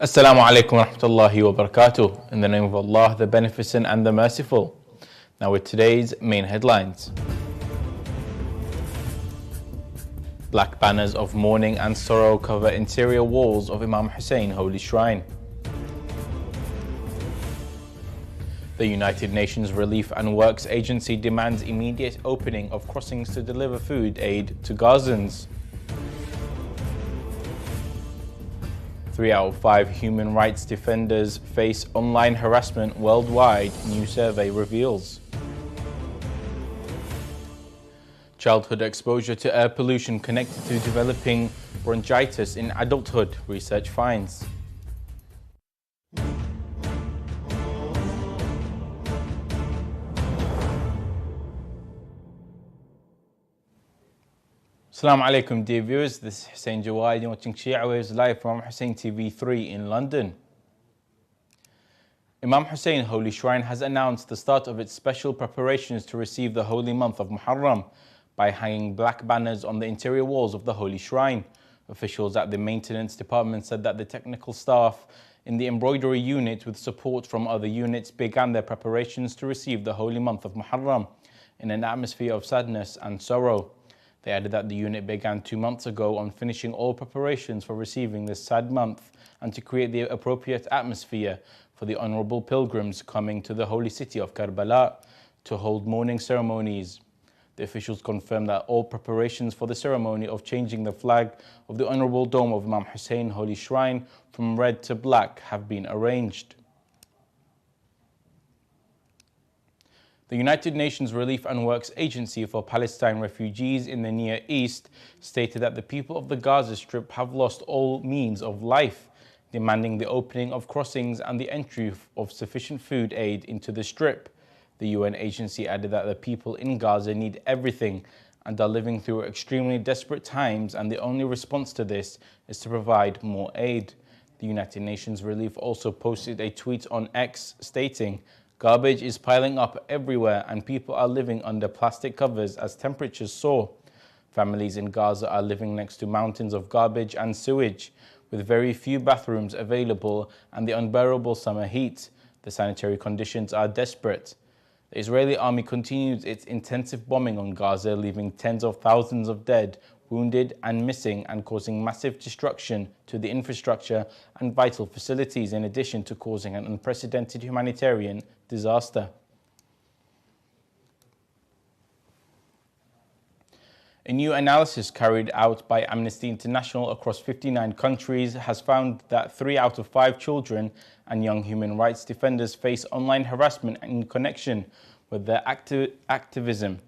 Assalamu alaikum wa rahmatullahi wa barakatuh. In the name of Allah, the Beneficent and the Merciful. Now with today's main headlines. Black banners of mourning and sorrow cover interior walls of Imam Hussein Holy Shrine. The United Nations Relief and Works Agency demands immediate opening of crossings to deliver food aid to Gazans. 3 out of 5 human rights defenders face online harassment worldwide, new survey reveals. Childhood exposure to air pollution connected to developing bronchitis in adulthood, research finds. Assalamu alaikum dear viewers, this is Hussein Jawad, you're watching Shia Waves live from Imam Hussein TV 3 in London. Imam Hussein Holy Shrine has announced the start of its special preparations to receive the holy month of Muharram by hanging black banners on the interior walls of the Holy Shrine. Officials at the maintenance department said that the technical staff in the embroidery unit, with support from other units, began their preparations to receive the holy month of Muharram in an atmosphere of sadness and sorrow. They added that the unit began 2 months ago on finishing all preparations for receiving this sad month and to create the appropriate atmosphere for the honourable pilgrims coming to the holy city of Karbala to hold mourning ceremonies. The officials confirmed that all preparations for the ceremony of changing the flag of the honourable dome of Imam Hussein Holy Shrine from red to black have been arranged. The United Nations Relief and Works Agency for Palestine refugees in the Near East stated that the people of the Gaza Strip have lost all means of life, demanding the opening of crossings and the entry of sufficient food aid into the Strip. The UN agency added that the people in Gaza need everything and are living through extremely desperate times, and the only response to this is to provide more aid. The United Nations Relief also posted a tweet on X stating, "Garbage is piling up everywhere and people are living under plastic covers as temperatures soar. Families in Gaza are living next to mountains of garbage and sewage, with very few bathrooms available and the unbearable summer heat. The sanitary conditions are desperate." The Israeli army continues its intensive bombing on Gaza, leaving tens of thousands of dead, wounded and missing, and causing massive destruction to the infrastructure and vital facilities, in addition to causing an unprecedented humanitarian disaster. A new analysis carried out by Amnesty International across 59 countries has found that 3 out of 5 children and young human rights defenders face online harassment in connection with their activism.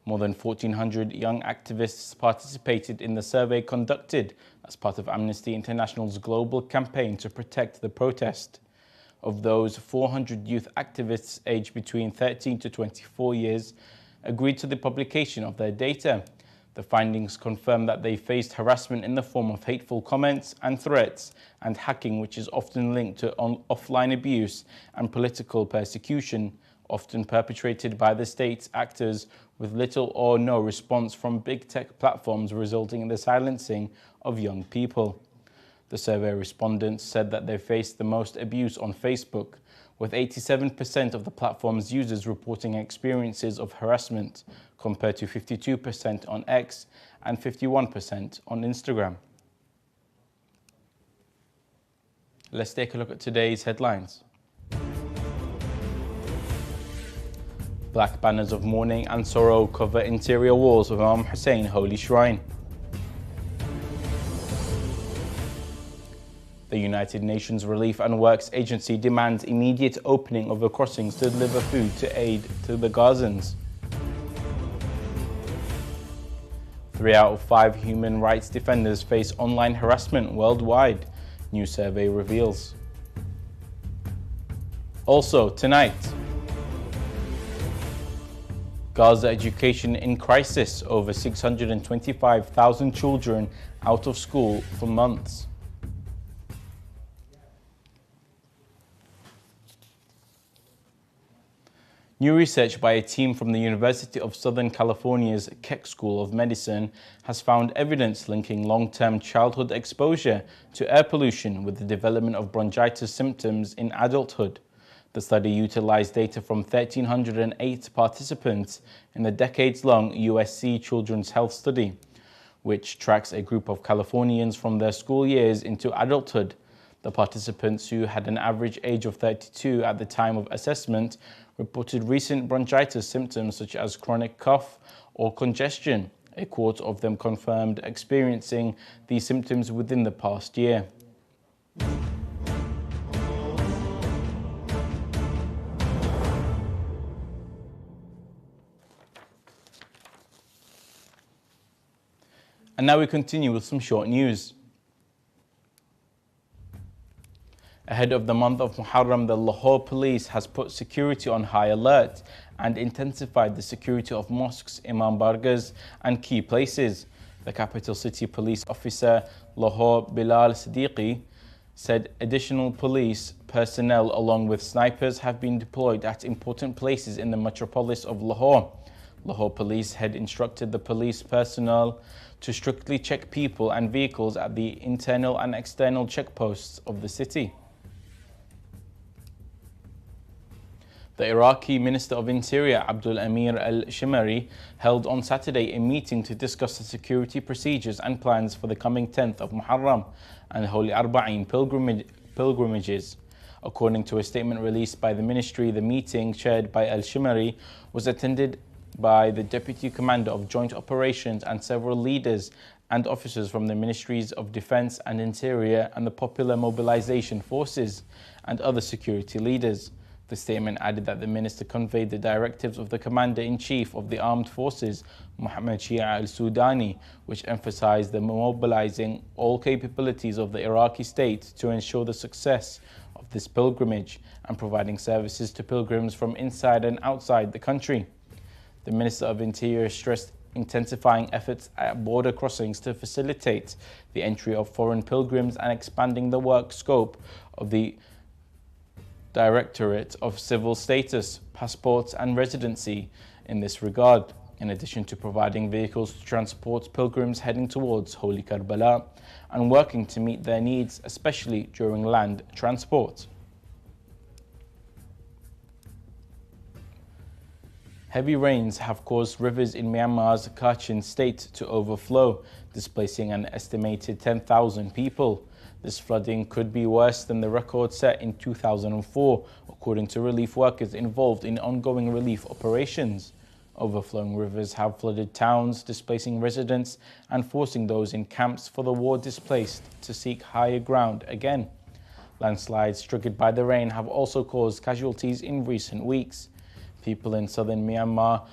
More than 1,400 young activists participated in the survey conducted as part of Amnesty International's global campaign to protect the protest. Of those, 400 youth activists aged between 13 to 24 years agreed to the publication of their data. The findings confirm that they faced harassment in the form of hateful comments and threats and hacking, which is often linked to offline abuse and political persecution, often perpetrated by the state's actors, with little or no response from big tech platforms, resulting in the silencing of young people. The survey respondents said that they faced the most abuse on Facebook, with 87% of the platform's users reporting experiences of harassment, compared to 52% on X and 51% on Instagram. Let's take a look at today's headlines. Black banners of mourning and sorrow cover interior walls of Imam Hussein Holy Shrine. The United Nations Relief and Works Agency demands immediate opening of the crossings to deliver food to aid to the Gazans. 3 out of 5 human rights defenders face online harassment worldwide, new survey reveals. Also tonight, Gaza education in crisis, over 625,000 children out of school for months. New research by a team from the University of Southern California's Keck School of Medicine has found evidence linking long-term childhood exposure to air pollution with the development of bronchitis symptoms in adulthood. The study utilized data from 1,308 participants in the decades-long USC Children's Health Study, which tracks a group of Californians from their school years into adulthood. The participants, who had an average age of 32 at the time of assessment, reported recent bronchitis symptoms such as chronic cough or congestion. A quarter of them confirmed experiencing these symptoms within the past year. And now we continue with some short news. Ahead of the month of Muharram, the Lahore police has put security on high alert and intensified the security of mosques, imam bargas and key places. The capital city police officer, Lahore Bilal Siddiqui, said additional police personnel along with snipers have been deployed at important places in the metropolis of Lahore. Lahore police had instructed the police personnel to strictly check people and vehicles at the internal and external checkposts of the city. The Iraqi Minister of Interior, Abdul Amir al-Shimari, held on Saturday a meeting to discuss the security procedures and plans for the coming 10th of Muharram and Holy Arba'in pilgrimages. According to a statement released by the ministry, the meeting, chaired by al-Shimari, was attended by the Deputy Commander of Joint Operations and several leaders and officers from the Ministries of Defense and Interior and the Popular Mobilization Forces and other security leaders. The statement added that the minister conveyed the directives of the Commander-in-Chief of the Armed Forces, Mohammed Shia al-Sudani, which emphasized the mobilizing all capabilities of the Iraqi state to ensure the success of this pilgrimage and providing services to pilgrims from inside and outside the country. The Minister of Interior stressed intensifying efforts at border crossings to facilitate the entry of foreign pilgrims and expanding the work scope of the Directorate of Civil Status, Passports and Residency in this regard, in addition to providing vehicles to transport pilgrims heading towards Holy Karbala and working to meet their needs, especially during land transport. Heavy rains have caused rivers in Myanmar's Kachin state to overflow, displacing an estimated 10,000 people. This flooding could be worse than the record set in 2004, according to relief workers involved in ongoing relief operations. Overflowing rivers have flooded towns, displacing residents and forcing those in camps for the war displaced to seek higher ground again. Landslides triggered by the rain have also caused casualties in recent weeks. People in southern Myanmar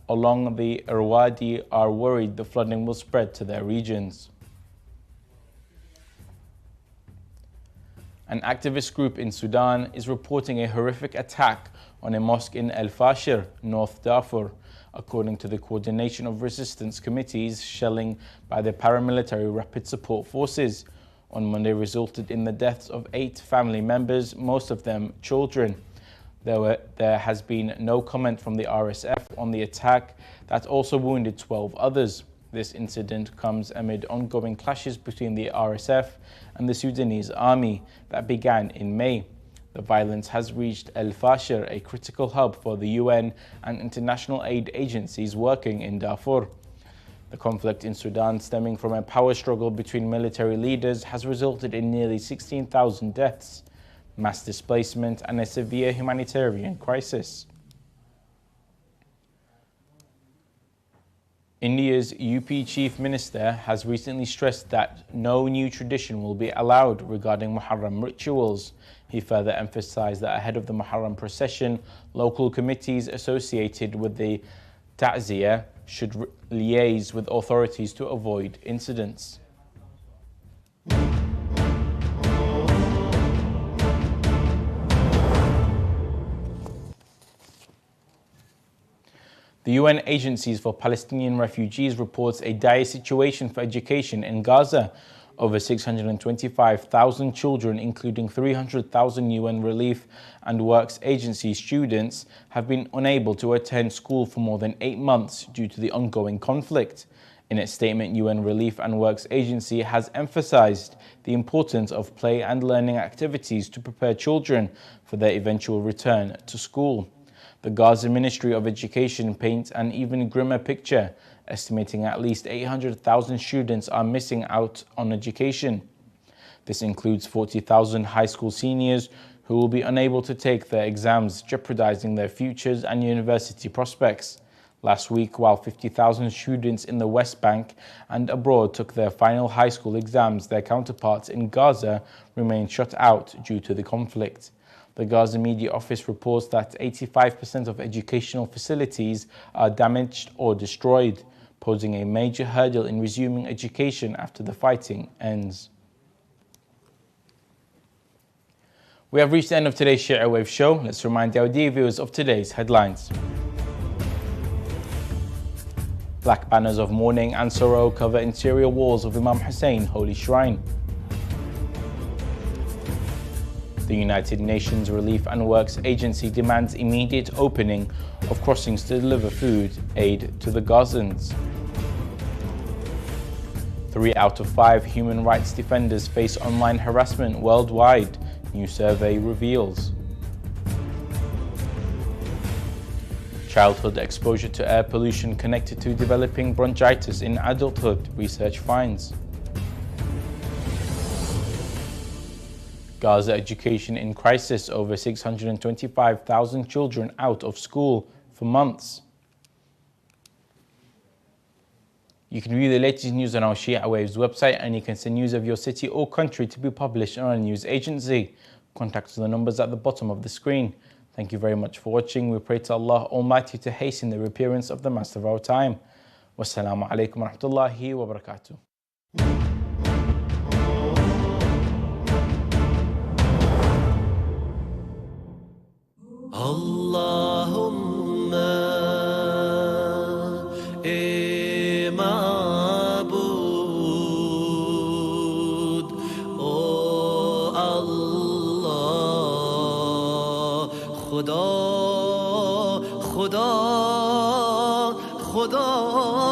along the Irrawaddy are worried the flooding will spread to their regions. An activist group in Sudan is reporting a horrific attack on a mosque in El Fasher, North Darfur. According to the Coordination of Resistance Committees, shelling by the paramilitary Rapid Support Forces on Monday resulted in the deaths of 8 family members, most of them children. There has been no comment from the RSF on the attack that also wounded 12 others. This incident comes amid ongoing clashes between the RSF and the Sudanese army that began in May. The violence has reached El Fasher, a critical hub for the UN and international aid agencies working in Darfur. The conflict in Sudan, stemming from a power struggle between military leaders, has resulted in nearly 16,000 deaths, mass displacement and a severe humanitarian crisis. India's UP Chief Minister has recently stressed that no new tradition will be allowed regarding Muharram rituals. He further emphasized that ahead of the Muharram procession, local committees associated with the ta'ziyah should liaise with authorities to avoid incidents. The UN Agencies for Palestinian Refugees reports a dire situation for education in Gaza Over 625,000 children, including 300,000 UN Relief and Works Agency students, have been unable to attend school for more than 8 months due to the ongoing conflict. In its statement, UN Relief and Works Agency has emphasized the importance of play and learning activities to prepare children for their eventual return to school. The Gaza Ministry of Education paints an even grimmer picture, estimating at least 800,000 students are missing out on education. This includes 40,000 high school seniors who will be unable to take their exams, jeopardizing their futures and university prospects. Last week, while 50,000 students in the West Bank and abroad took their final high school exams, their counterparts in Gaza remained shut out due to the conflict. The Gaza Media Office reports that 85% of educational facilities are damaged or destroyed, posing a major hurdle in resuming education after the fighting ends. We have reached the end of today's Shia Waves show. Let's remind our dear viewers of today's headlines. Black banners of mourning and sorrow cover interior walls of Imam Hussein Holy Shrine. The United Nations Relief and Works Agency demands immediate opening of crossings to deliver food aid to the Gazans. 3 out of 5 human rights defenders face online harassment worldwide, new survey reveals. Childhood exposure to air pollution connected to developing bronchitis in adulthood, research finds. Gaza education in crisis, over 625,000 children out of school for months. You can view the latest news on our Shia Waves website, and you can send news of your city or country to be published on our news agency. Contact the numbers at the bottom of the screen. Thank you very much for watching. We pray to Allah Almighty to hasten the reappearance of the Master of our time. Wassalamu alaikum wa rahmatullahi wa barakatuh. Allahumma ma'bud, oh Allah, Khuda, Khuda, Khuda.